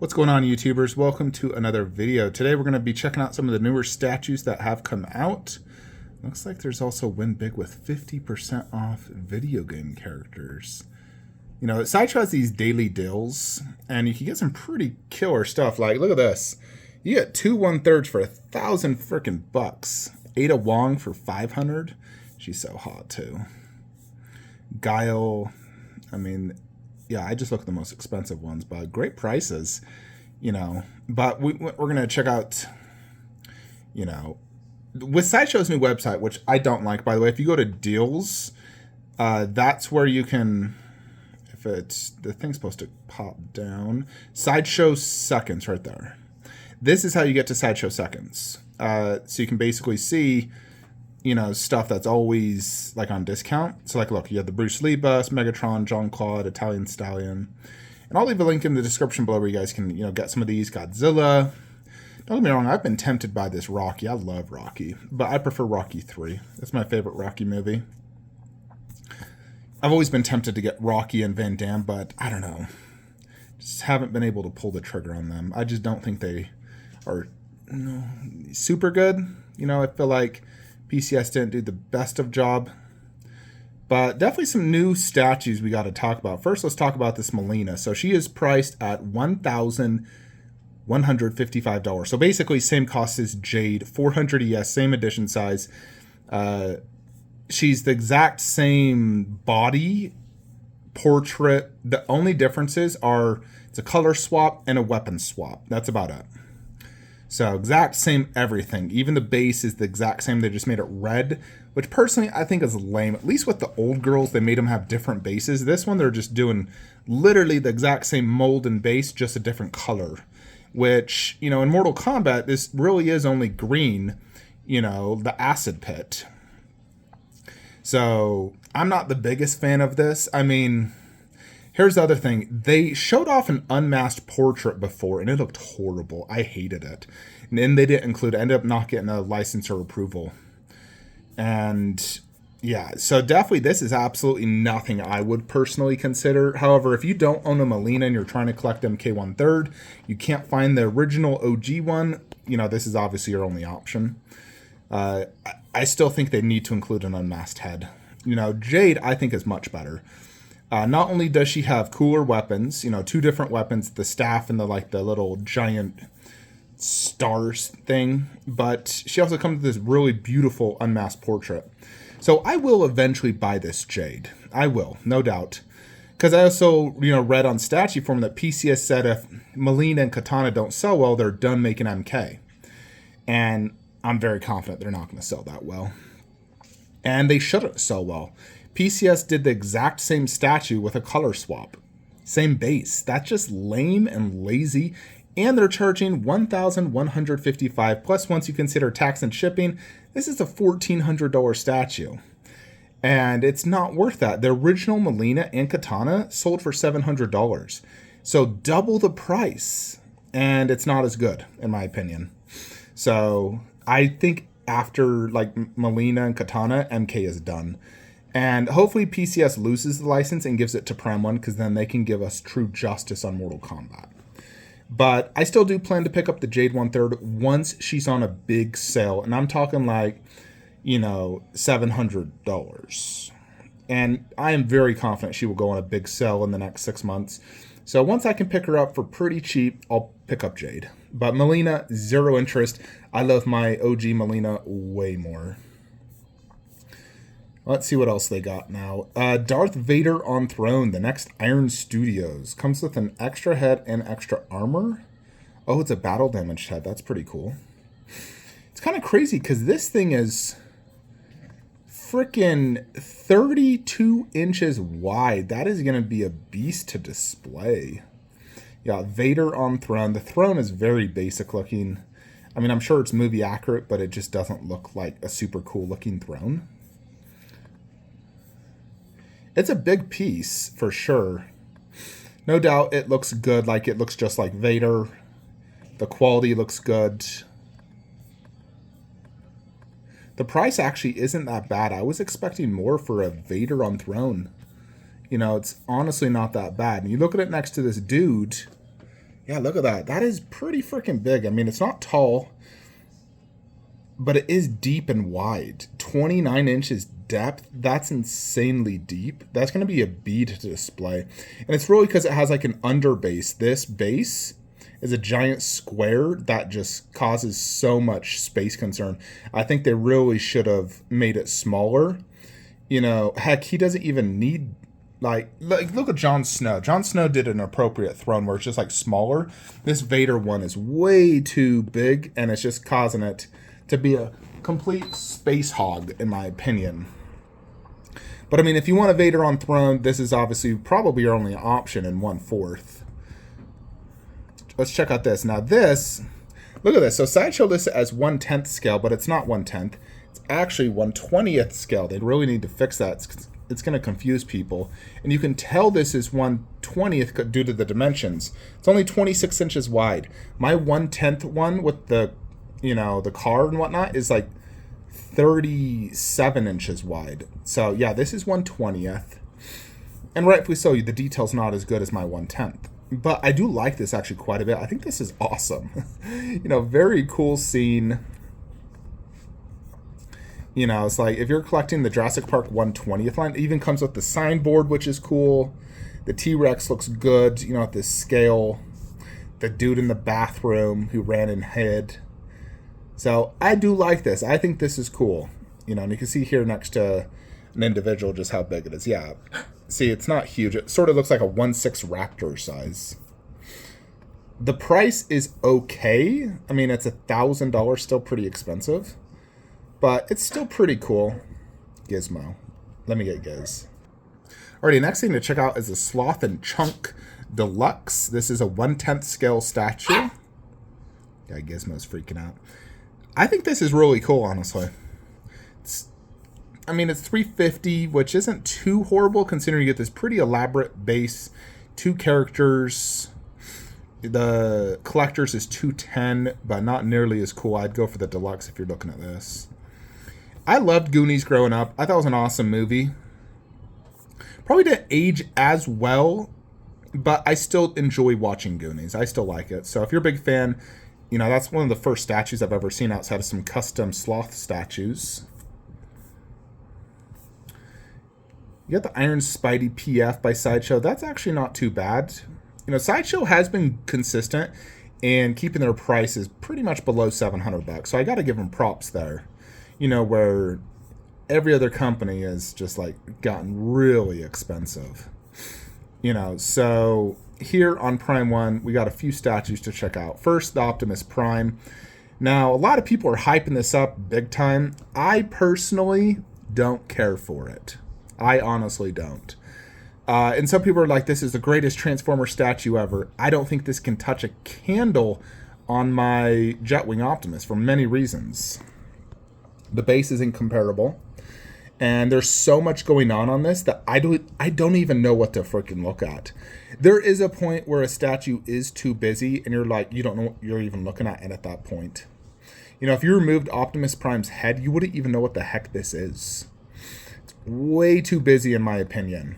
What's going on, YouTubers? Welcome to another video. Today we're going to be checking out some of the newer statues that have come out. Looks like there's also Win Big with 50% off video game characters. You know, Sideshow has these daily deals, and you can get some pretty killer stuff. Like, look at this. You get 2 1/3 for 1,000 freaking bucks. Ada Wong for 500. She's so hot, too. Guile, I mean... yeah, I just look at the most expensive ones, but great prices, you know. But we're going to check out, you know, with Sideshow's new website, which I don't like, by the way. If you go to deals, that's where you can, if it's, the thing's supposed to pop down. Sideshow Seconds right there. This is how you get to Sideshow Seconds. So you can basically see, you know, stuff that's always like on discount. So like, look, you have the Bruce Lee bust, Megatron, Jean-Claude, Italian Stallion. And I'll leave a link in the description below where you guys can, you know, get some of these. Godzilla. Don't get me wrong, I've been tempted by this Rocky. I love Rocky, but I prefer Rocky 3. That's my favorite Rocky movie. I've always been tempted to get Rocky and Van Damme, but I don't know. Just haven't been able to pull the trigger on them. I just don't think they are super good. You know, I feel like PCS didn't do the best of job. But definitely some new statues we got to talk about. First, let's talk about this Melina. So she is priced at $1,155. So basically same cost as Jade. 400 ES, same edition size. She's the exact same body portrait. The only differences are it's a color swap and a weapon swap. That's about it. So exact same everything. Even the base is the exact same. They just made it red, which personally I think is lame. At least with the old girls, they made them have different bases. This one, they're just doing literally the exact same mold and base, just a different color. Which, you know, in Mortal Kombat, this really is only green, you know, the acid pit. So I'm not the biggest fan of this. I mean... here's the other thing. They showed off an unmasked portrait before, and it looked horrible. I hated it. And then they didn't include it. Ended up not getting a license or approval. And, yeah. So, definitely, this is absolutely nothing I would personally consider. However, if you don't own a Melina and you're trying to collect MK 1/3, you can't find the original OG one, you know, this is obviously your only option. I still think they need to include an unmasked head. You know, Jade, I think, is much better. Not only does she have cooler weapons, you know, 2 different weapons, the staff and the little giant stars thing, but she also comes with this really beautiful unmasked portrait. So I will eventually buy this Jade. I will, no doubt. Because I also, you know, read on Statue Form that PCS said if Melina and Katana don't sell well, they're done making MK. And I'm very confident they're not going to sell that well. And they shouldn't sell well. PCS did the exact same statue with a color swap. Same base. That's just lame and lazy. And they're charging $1,155. Plus, once you consider tax and shipping, this is a $1,400 statue. And it's not worth that. The original Melina and Katana sold for $700. So double the price. And it's not as good, in my opinion. So I think after like Melina and Katana, MK is done. And hopefully PCS loses the license and gives it to Prime 1, because then they can give us true justice on Mortal Kombat. But I still do plan to pick up the Jade 1/3 once she's on a big sale. And I'm talking like, you know, $700. And I am very confident she will go on a big sale in the next 6 months. So once I can pick her up for pretty cheap, I'll pick up Jade. But Melina, zero interest. I love my OG Melina way more. Let's see what else they got now. Darth Vader on Throne, the next Iron Studios. Comes with an extra head and extra armor. Oh, it's a battle damaged head. That's pretty cool. It's kind of crazy because this thing is freaking 32 inches wide. That is going to be a beast to display. Yeah, Vader on Throne. The throne is very basic looking. I mean, I'm sure it's movie accurate, but it just doesn't look like a super cool looking throne. It's a big piece, for sure. No doubt it looks good, like it looks just like Vader. The quality looks good. The price actually isn't that bad. I was expecting more for a Vader on Throne. You know, it's honestly not that bad. And you look at it next to this dude, Yeah, look at that. That is pretty freaking big. I mean, it's not tall, but it is deep and wide. 29 inches depth. That's insanely deep. That's going to be a bead to display. And it's really because it has like an underbase. This base is a giant square that just causes so much space concern. I think they really should have made it smaller. You know, heck, he doesn't even need like look at Jon Snow. Jon Snow did an appropriate throne where it's just like smaller. This Vader one is way too big, and it's just causing it to be a complete space hog, in my opinion. But I mean, if you want a Vader on throne, this is obviously probably your only option in 1/4. Let's check out this. Now this, look at this. So Sideshow lists it as 1/10 scale, but it's not 1/10. It's actually 1/20th scale. They really need to fix that. It's going to confuse people. And you can tell this is 1/20th due to the dimensions. It's only 26 inches wide. My 1/10 one with the, you know, the car and whatnot is like 37 inches wide. So yeah, this is 1/20th. And rightfully so, the detail's not as good as my 1/10. But I do like this actually quite a bit. I think this is awesome. You know, very cool scene. You know, it's like if you're collecting the Jurassic Park 1/20th line, it even comes with the signboard, which is cool. The T-Rex looks good, you know, at this scale. The dude in the bathroom who ran and hid. So I do like this. I think this is cool. You know, and you can see here next to an individual just how big it is. Yeah. See, it's not huge. It sort of looks like a 1/6 Raptor size. The price is okay. I mean, it's $1,000, still pretty expensive. But it's still pretty cool. Gizmo. Let me get Giz. Alrighty, next thing to check out is the Sloth and Chunk Deluxe. This is a 1/10 scale statue. Yeah, Gizmo's freaking out. I think this is really cool, honestly. It's $350, which isn't too horrible considering you get this pretty elaborate base, 2 characters. The collectors is $210, but not nearly as cool. I'd go for the deluxe if you're looking at this. I loved Goonies growing up. I thought it was an awesome movie. Probably didn't age as well, but I still enjoy watching Goonies. I still like it. So if you're a big fan, you know, that's one of the first statues I've ever seen outside of some custom sloth statues. You got the Iron Spidey PF by Sideshow. That's actually not too bad. You know, Sideshow has been consistent and keeping their prices pretty much below $700. So I got to give them props there. You know, where every other company has just like gotten really expensive. You know, so here on Prime 1, we got a few statues to check out. First, the Optimus Prime. Now, a lot of people are hyping this up big time. I personally don't care for it. I honestly don't. And some people are like, this is the greatest Transformer statue ever. I don't think this can touch a candle on my Jetwing Optimus for many reasons. The base is incomparable. And there's so much going on this that I don't even know what to freaking look at. There is a point where a statue is too busy and you're like, you don't know what you're even looking at that point. You know, if you removed Optimus Prime's head, you wouldn't even know what the heck this is. It's way too busy in my opinion.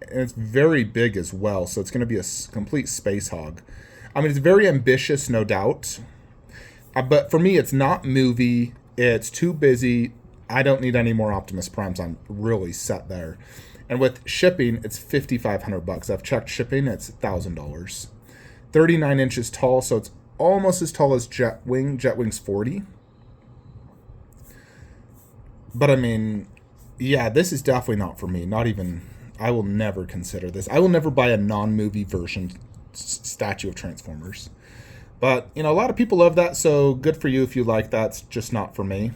And it's very big as well, so it's going to be a complete space hog. I mean, it's very ambitious, no doubt. But for me, it's not movie. It's too busy. I don't need any more Optimus Primes. I'm really set there. And with shipping, it's $5,500. I've checked shipping. It's $1,000. 39 inches tall, so it's almost as tall as Jetwing. Jetwing's 40. But I mean, yeah, this is definitely not for me. Not even... I will never consider this. I will never buy a non-movie version statue of Transformers. But, you know, a lot of people love that, so good for you if you like that. It's just not for me.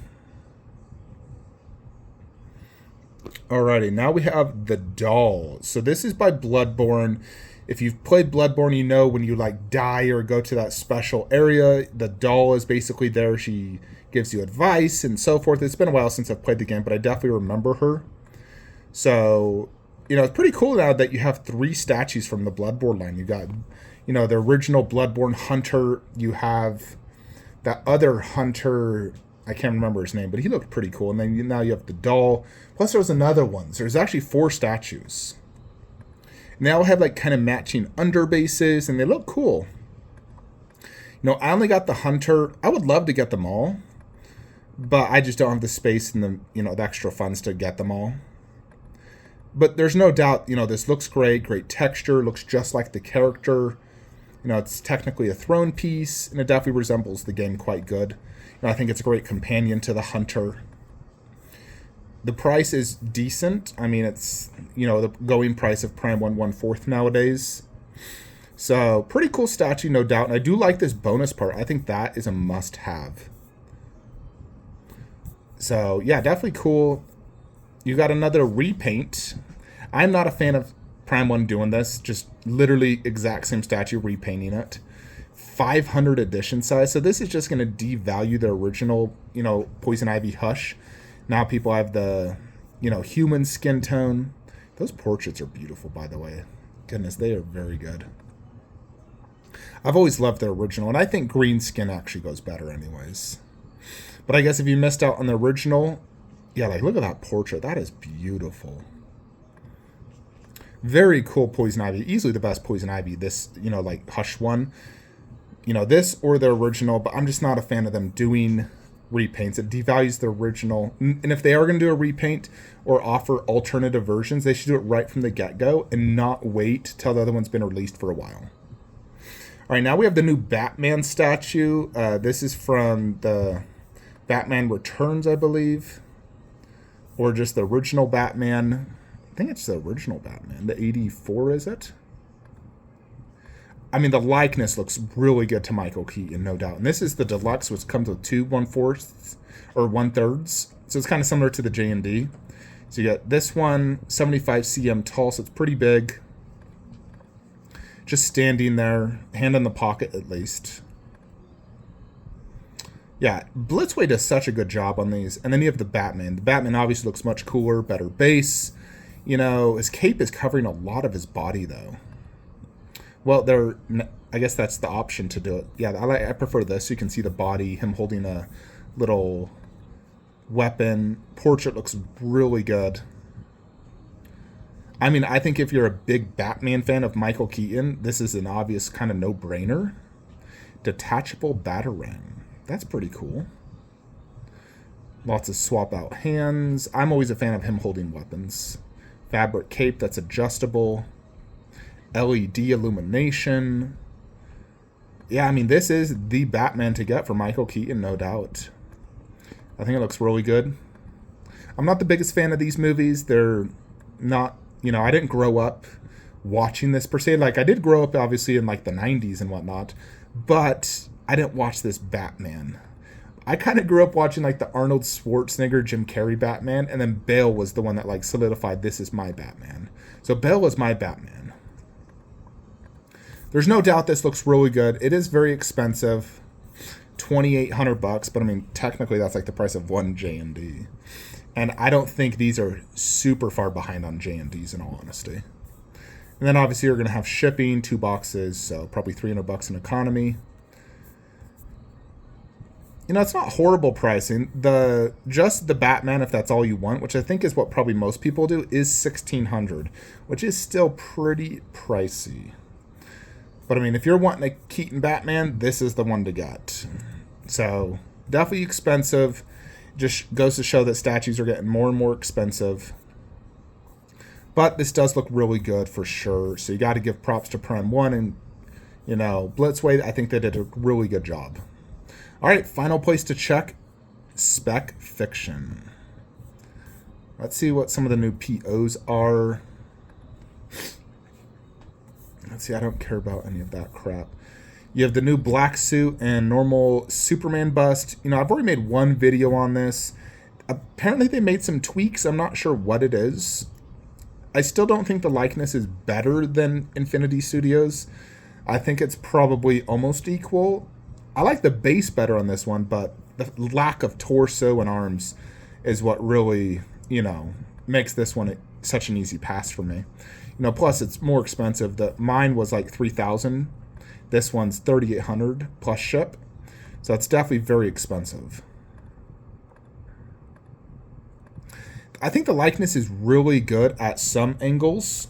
Alrighty, now we have the doll. So this is by Bloodborne. If you've played Bloodborne, you know when you like die or go to that special area, the doll is basically there. She gives you advice and so forth. It's been a while since I've played the game, but I definitely remember her. So... you know, it's pretty cool now that you have 3 statues from the Bloodborne line. You got, you know, the original Bloodborne hunter. You have that other hunter. I can't remember his name, but he looked pretty cool. And then now you have the doll. Plus there's another one. So there's actually 4 statues. And they all have like kind of matching underbases and they look cool. I only got the Hunter. I would love to get them all, but I just don't have the space and the extra funds to get them all. But there's no doubt, this looks great texture, looks just like the character. It's technically a throne piece, and it definitely resembles the game quite good. I think it's a great companion to the Hunter. The price is decent. I mean, it's, the going price of Prime 1/4 nowadays. So, pretty cool statue, no doubt. And I do like this bonus part. I think that is a must-have. So, yeah, definitely cool. You got another repaint. I'm not a fan of Prime 1 doing this. Just literally exact same statue, repainting it. 500 edition size. So this is just going to devalue the original, Poison Ivy Hush. Now people have the, human skin tone. Those portraits are beautiful, by the way. Goodness, they are very good. I've always loved the original, and I think green skin actually goes better anyways. But I guess if you missed out on the original, yeah, look at that portrait. That is beautiful. Very cool Poison Ivy. Easily the best Poison Ivy. This, Hush one. This or the original, but I'm just not a fan of them doing repaints. It devalues the original. And if they are going to do a repaint or offer alternative versions, they should do it right from the get-go and not wait till the other one's been released for a while. All right, now we have the new Batman statue. This is from the Batman Returns, I believe. Or just the original Batman. I think it's the original Batman. The 84, is it? I mean, the likeness looks really good to Michael Keaton, no doubt. And this is the deluxe, which comes with 2 1/4 or 1/3. So it's kind of similar to the J&D. So you get this one, 75 cm tall, so it's pretty big. Just standing there, hand in the pocket at least. Yeah, Blitzway does such a good job on these. And then you have the Batman. The Batman obviously looks much cooler, better base. His cape is covering a lot of his body, though. Well, I guess that's the option to do it. Yeah, I prefer this. So you can see the body, him holding a little weapon. Portrait looks really good. I mean, I think if you're a big Batman fan of Michael Keaton, this is an obvious kind of no-brainer. Detachable Batarang. That's pretty cool. Lots of swap-out hands. I'm always a fan of him holding weapons. Fabric cape that's adjustable. LED illumination. Yeah, I mean, this is the Batman to get for Michael Keaton, no doubt. I think it looks really good. I'm not the biggest fan of these movies. They're not, I didn't grow up watching this per se. I did grow up, obviously, in, the 90s and whatnot. But I didn't watch this Batman. I kind of grew up watching, the Arnold Schwarzenegger, Jim Carrey Batman. And then Bale was the one that, solidified, this is my Batman. So Bale was my Batman. There's no doubt this looks really good. It is very expensive, $2,800, but I mean, technically that's the price of one J&D. And I don't think these are super far behind on J&Ds in all honesty. And then obviously you're going to have shipping, 2 boxes, so probably $300 in economy. It's not horrible pricing. Just the Batman, if that's all you want, which I think is what probably most people do, is $1,600, which is still pretty pricey. But I mean, if you're wanting a Keaton Batman, this is the one to get. So definitely expensive. Just goes to show that statues are getting more and more expensive. But this does look really good for sure. So you got to give props to Prime 1 and, Blitzway. I think they did a really good job. All right, final place to check, Spec Fiction. Let's see what some of the new POs are. Let's see, I don't care about any of that crap. You have the new black suit and normal Superman bust. I've already made one video on this. Apparently they made some tweaks. I'm not sure what it is. I still don't think the likeness is better than Infinity Studios. I think it's probably almost equal. I like the base better on this one, but the lack of torso and arms is what really, makes this one such an easy pass for me. Plus it's more expensive. Mine was $3,000. This one's $3,800 plus ship. So it's definitely very expensive. I think the likeness is really good at some angles.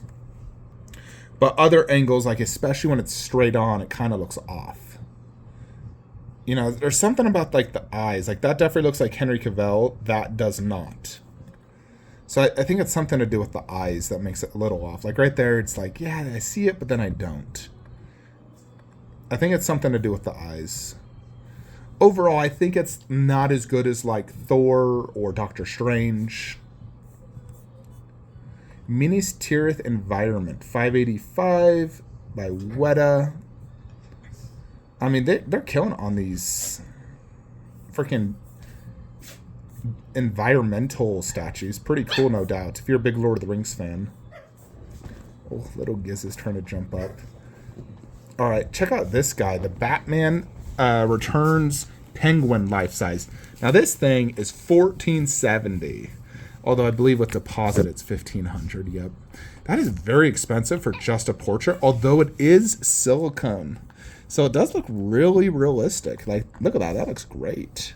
But other angles, especially when it's straight on, it kind of looks off. You know, there's something about like the eyes. Like that definitely looks like Henry Cavill. That does not. So I think it's something to do with the eyes that makes it a little off. Like right there, it's like, yeah, I see it, but then I don't. I think it's something to do with the eyes. Overall, I think it's not as good as like Thor or Doctor Strange. Minis Tirith Environment, 585 by Weta. I mean, they're killing on these freaking environmental statues. Pretty cool, no doubt. If you're a big Lord of the Rings fan. Oh, little Giz is trying to jump up. All right, check out this guy. The Batman Returns Penguin life size. Now, this thing is $1470. Although I believe with deposit it's $1,500. Yep. That is very expensive for just a portrait, although it is silicone. So it does look really realistic. Like, look at that. That looks great.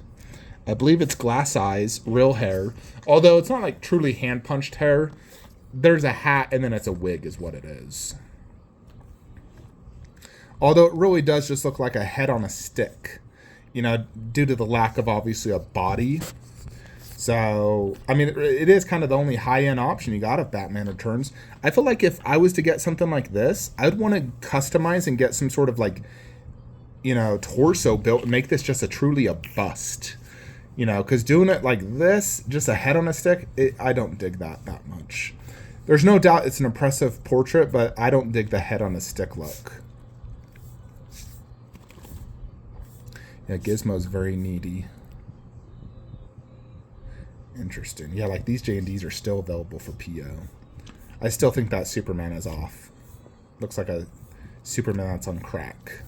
I believe it's glass eyes, real hair. Although it's not like truly hand-punched hair. There's a hat and then it's a wig is what it is. Although it really does just look like a head on a stick. You know, due to the lack of obviously a body. So, I mean, it is kind of the only high-end option you got of Batman Returns. I feel like if I was to get something like this, I'd want to customize and get some sort of like, you know, torso built and make this just truly a bust. You know, because doing it like this, just a head on a stick, I don't dig that much. There's no doubt it's an impressive portrait, but I don't dig the head on a stick look. Yeah, Gizmo's very needy. Interesting. Yeah, like these J&Ds are still available for PO. I still think that Superman is off. Looks like a Superman that's on crack.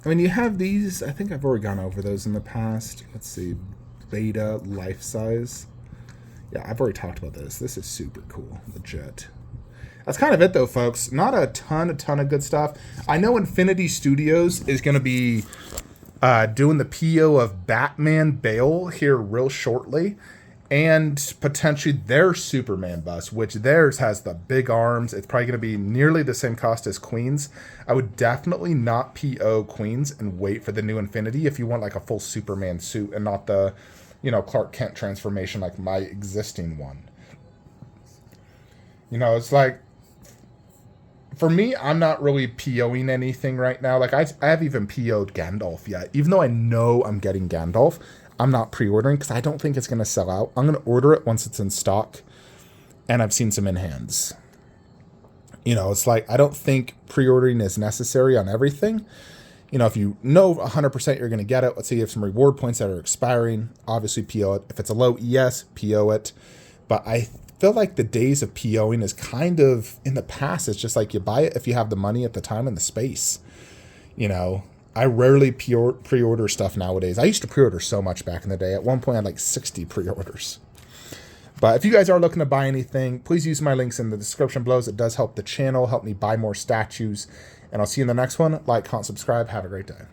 I mean, you have these. I think I've already gone over those in the past. Let's see. Beta life size. Yeah, I've already talked about this. This is super cool. Legit. That's kind of it, though, folks. Not a ton of good stuff. I know Infinity Studios is going to be doing the PO of Batman Bale here real shortly, and potentially their Superman bust, which theirs has the big arms. It's probably going to be nearly the same cost as Queen's. I would definitely not PO Queen's and wait for the new Infinity if you want like a full Superman suit and not the, you know, Clark Kent transformation like my existing one. You know, it's like, for me, I'm not really POing anything right now. Like, I haven't even PO'd Gandalf yet. Even though I know I'm getting Gandalf, I'm not pre-ordering because I don't think it's going to sell out. I'm going to order it once it's in stock, and I've seen some in hands. You know, it's like, I don't think pre-ordering is necessary on everything. You know, if you know 100% you're going to get it, let's say you have some reward points that are expiring, obviously PO it. If it's a low ES, PO it. But I feel like the days of POing is kind of in the past. It's just like you buy it if you have the money at the time and the space. You know, I rarely pre-order stuff nowadays. I used to pre-order so much back in the day. At one point, I had like 60 pre-orders. But if you guys are looking to buy anything, please use my links in the description below. It does help the channel, help me buy more statues. And I'll see you in the next one. Like, comment, subscribe. Have a great day.